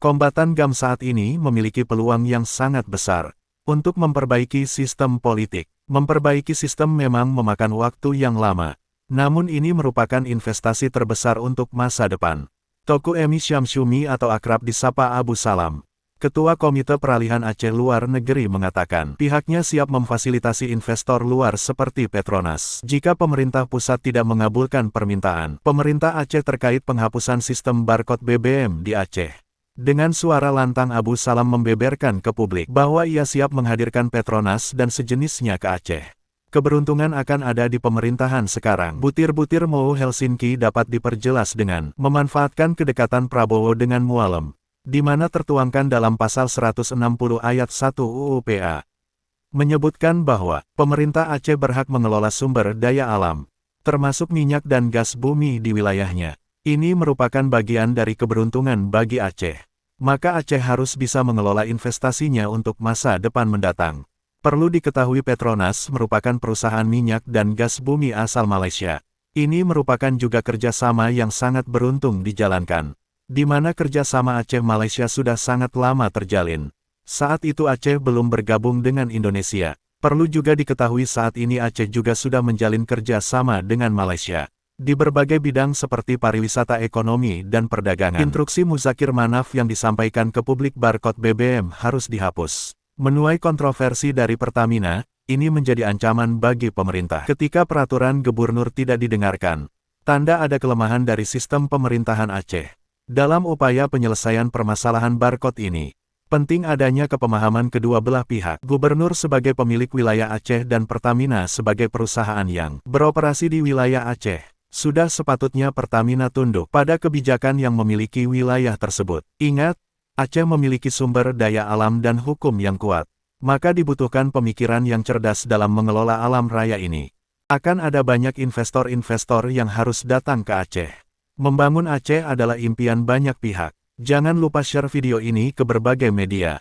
Kombatan GAM saat ini memiliki peluang yang sangat besar untuk memperbaiki sistem politik. Memperbaiki sistem memang memakan waktu yang lama, namun ini merupakan investasi terbesar untuk masa depan. Teuku Emi Syamsumi atau akrab disapa Abu Salam, Ketua Komite Peralihan Aceh Luar Negeri mengatakan pihaknya siap memfasilitasi investor luar seperti Petronas. Jika pemerintah pusat tidak mengabulkan permintaan pemerintah Aceh terkait penghapusan sistem barcode BBM di Aceh. Dengan suara lantang Abu Salam membeberkan ke publik bahwa ia siap menghadirkan Petronas dan sejenisnya ke Aceh. Keberuntungan akan ada di pemerintahan sekarang. Butir-butir Mau Helsinki dapat diperjelas dengan memanfaatkan kedekatan Prabowo dengan Mualem, di mana tertuangkan dalam pasal 160 ayat 1 UU PA. Menyebutkan bahwa pemerintah Aceh berhak mengelola sumber daya alam, termasuk minyak dan gas bumi di wilayahnya. Ini merupakan bagian dari keberuntungan bagi Aceh. Maka Aceh harus bisa mengelola investasinya untuk masa depan mendatang. Perlu diketahui Petronas merupakan perusahaan minyak dan gas bumi asal Malaysia. Ini merupakan juga kerjasama yang sangat beruntung dijalankan, di mana kerjasama Aceh-Malaysia sudah sangat lama terjalin. Saat itu Aceh belum bergabung dengan Indonesia. Perlu juga diketahui saat ini Aceh juga sudah menjalin kerjasama dengan Malaysia di berbagai bidang seperti pariwisata, ekonomi, dan perdagangan. Instruksi Muzakir Manaf yang disampaikan ke publik barcode BBM harus dihapus menuai kontroversi dari Pertamina. Ini menjadi ancaman bagi pemerintah ketika peraturan gubernur tidak didengarkan. Tanda ada kelemahan dari sistem pemerintahan Aceh. Dalam upaya penyelesaian permasalahan barcode ini, penting adanya kepemahaman kedua belah pihak. Gubernur sebagai pemilik wilayah Aceh dan Pertamina sebagai perusahaan yang beroperasi di wilayah Aceh. Sudah sepatutnya Pertamina tunduk pada kebijakan yang memiliki wilayah tersebut. Ingat, Aceh memiliki sumber daya alam dan hukum yang kuat. Maka dibutuhkan pemikiran yang cerdas dalam mengelola alam raya ini. Akan ada banyak investor-investor yang harus datang ke Aceh. Membangun Aceh adalah impian banyak pihak. Jangan lupa share video ini ke berbagai media.